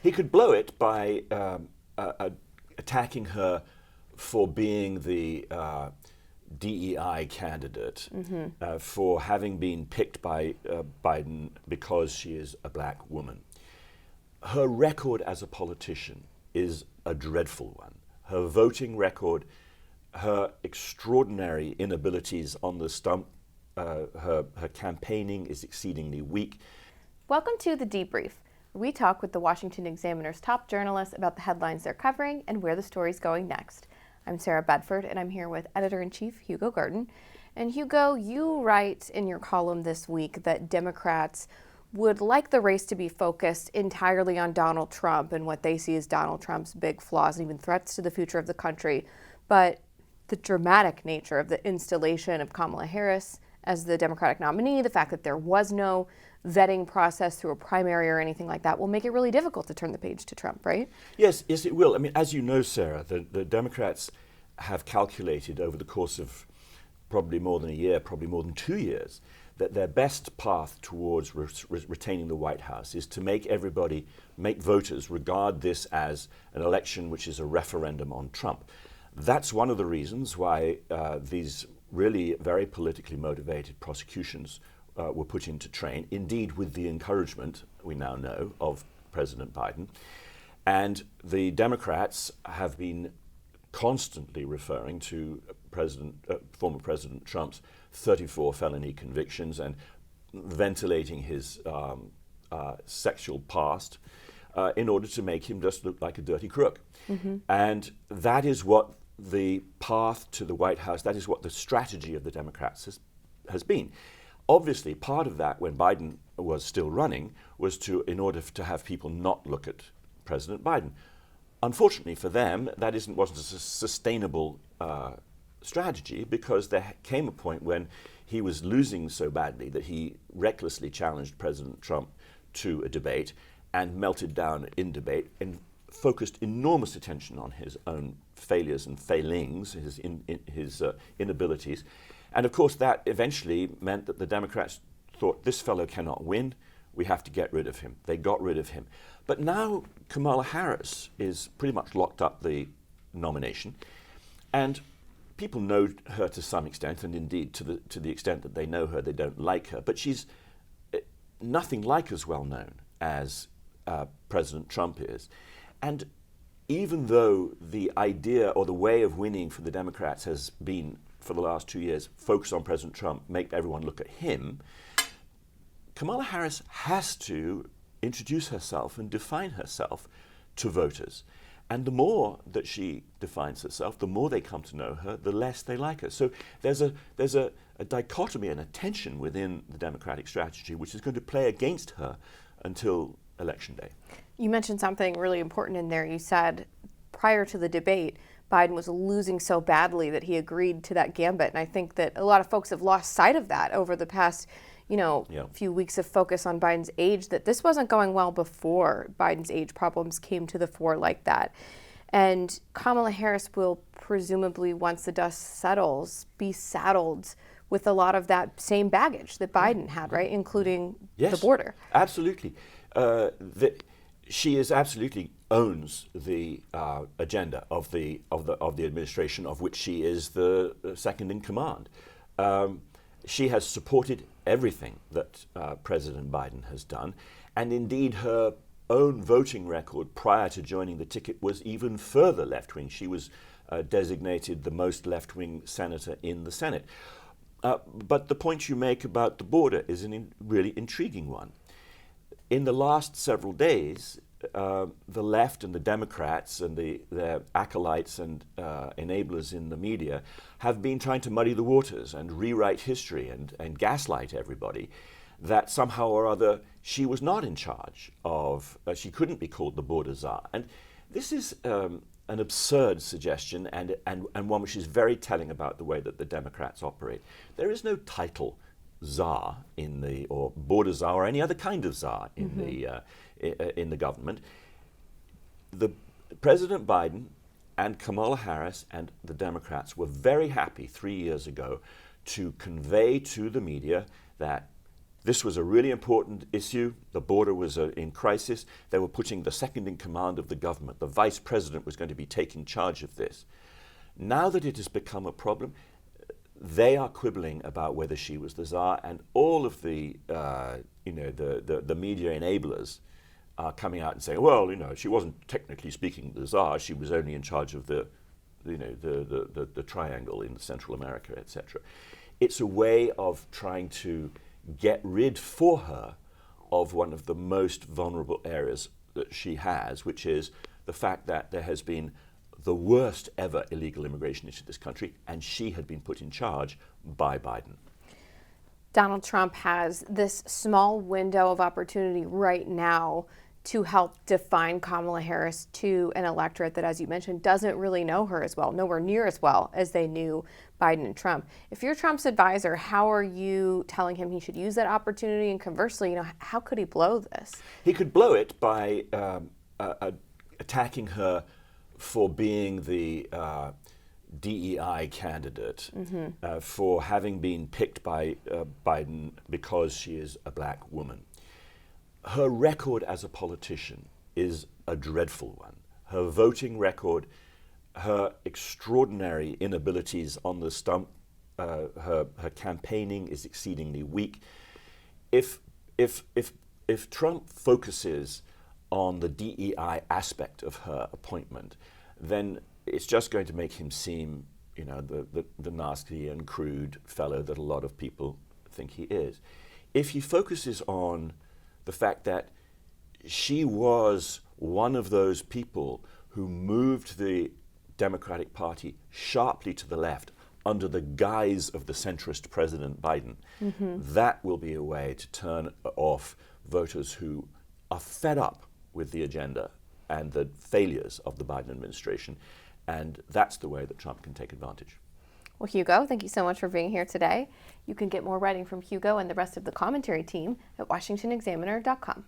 He could blow it by attacking her for being the DEI candidate, for having been picked by Biden because she is a black woman. Her record as a politician is a dreadful one. Her voting record, her extraordinary inabilities on the stump, her campaigning is exceedingly weak. Welcome to the Debrief. We talk with the Washington Examiner's top journalists about the headlines they're covering and where the story's going next. I'm Sarah Bedford, and I'm here with Editor-in-Chief Hugo Gurdon. And Hugo, you write in your column this week that Democrats would like the race to be focused entirely on Donald Trump and what they see as Donald Trump's big flaws and even threats to the future of the country. But the dramatic nature of the installation of Kamala Harris as the Democratic nominee, the fact that there was no vetting process through a primary or anything like that, will make it really difficult to turn the page to Trump, right? Yes, it will. I mean, as you know, Sarah, the Democrats have calculated over the course of probably more than a year, probably more than 2 years, that their best path towards retaining the White House is to make voters regard this as an election which is a referendum on Trump. That's one of the reasons why these really very politically motivated prosecutions were put into train, indeed with the encouragement, we now know, of President Biden. And the Democrats have been constantly referring to former President Trump's 34 felony convictions and ventilating his sexual past in order to make him just look like a dirty crook. And that is what the path to the White House, that is what the strategy of the Democrats has been. Obviously, part of that, when Biden was still running, was in order to have people not look at President Biden. Unfortunately for them, that wasn't a sustainable strategy, because there came a point when he was losing so badly that he recklessly challenged President Trump to a debate and melted down in debate and focused enormous attention on his own failures and failings, his inabilities. And of course, that eventually meant that the Democrats thought, this fellow cannot win, we have to get rid of him. They got rid of him. But now Kamala Harris is pretty much locked up the nomination, and people know her to some extent, and indeed to the extent that they know her, they don't like her. But she's nothing like as well known as President Trump is. And even though the idea or the way of winning for the Democrats has been, for the last 2 years, focus on President Trump, make everyone look at him, Kamala Harris has to introduce herself and define herself to voters. And the more that she defines herself, the more they come to know her, the less they like her. So there's a dichotomy and a tension within the Democratic strategy which is going to play against her until Election Day. You mentioned something really important in there. You said prior to the debate, Biden was losing so badly that he agreed to that gambit. And I think that a lot of folks have lost sight of that over the past few weeks of focus on Biden's age, that this wasn't going well before Biden's age problems came to the fore like that. And Kamala Harris will presumably, once the dust settles, be saddled with a lot of that same baggage that Biden had, right? Including the border. Absolutely. She absolutely owns the agenda of the administration, of which she is the second in command. She has supported everything that President Biden has done, and indeed her own voting record prior to joining the ticket was even further left-wing. She was designated the most left-wing senator in the Senate. But the point you make about the border is a really intriguing one. In the last several days, the left and the Democrats and their acolytes and enablers in the media have been trying to muddy the waters and rewrite history and gaslight everybody that somehow or other she was not in charge of, she couldn't be called the border czar. And this is an absurd suggestion and one which is very telling about the way that the Democrats operate. There is no title czar or border czar or any other kind of czar in the government. The President Biden and Kamala Harris and the Democrats were very happy 3 years ago to convey to the media that This was a really important issue. The border was in crisis. They were putting the second in command of the government. The vice president was going to be taking charge of this. Now that it has become a problem, they are quibbling about whether she was the czar, and all of the the media enablers are coming out and saying, well, she wasn't technically speaking the czar. She was only in charge of the triangle in Central America, etc. It's a way of trying to get rid for her of one of the most vulnerable areas that she has, which is the fact that there has been the worst ever illegal immigration into this country, and she had been put in charge by Biden. Donald Trump has this small window of opportunity right now to help define Kamala Harris to an electorate that, as you mentioned, doesn't really know her as well, nowhere near as well as they knew Biden and Trump. If you're Trump's advisor, how are you telling him he should use that opportunity? And conversely, how could he blow this? He could blow it by attacking her for being the DEI candidate, for having been picked by Biden because she is a black woman. Her record as a politician is a dreadful one. Her voting record, her extraordinary inabilities on the stump, her campaigning is exceedingly weak. If Trump focuses on the DEI aspect of her appointment, then it's just going to make him seem, the nasty and crude fellow that a lot of people think he is. If he focuses on the fact that she was one of those people who moved the Democratic Party sharply to the left under the guise of the centrist President Biden, that will be a way to turn off voters who are fed up with the agenda and the failures of the Biden administration. And that's the way that Trump can take advantage. Well, Hugo, thank you so much for being here today. You can get more writing from Hugo and the rest of the commentary team at washingtonexaminer.com.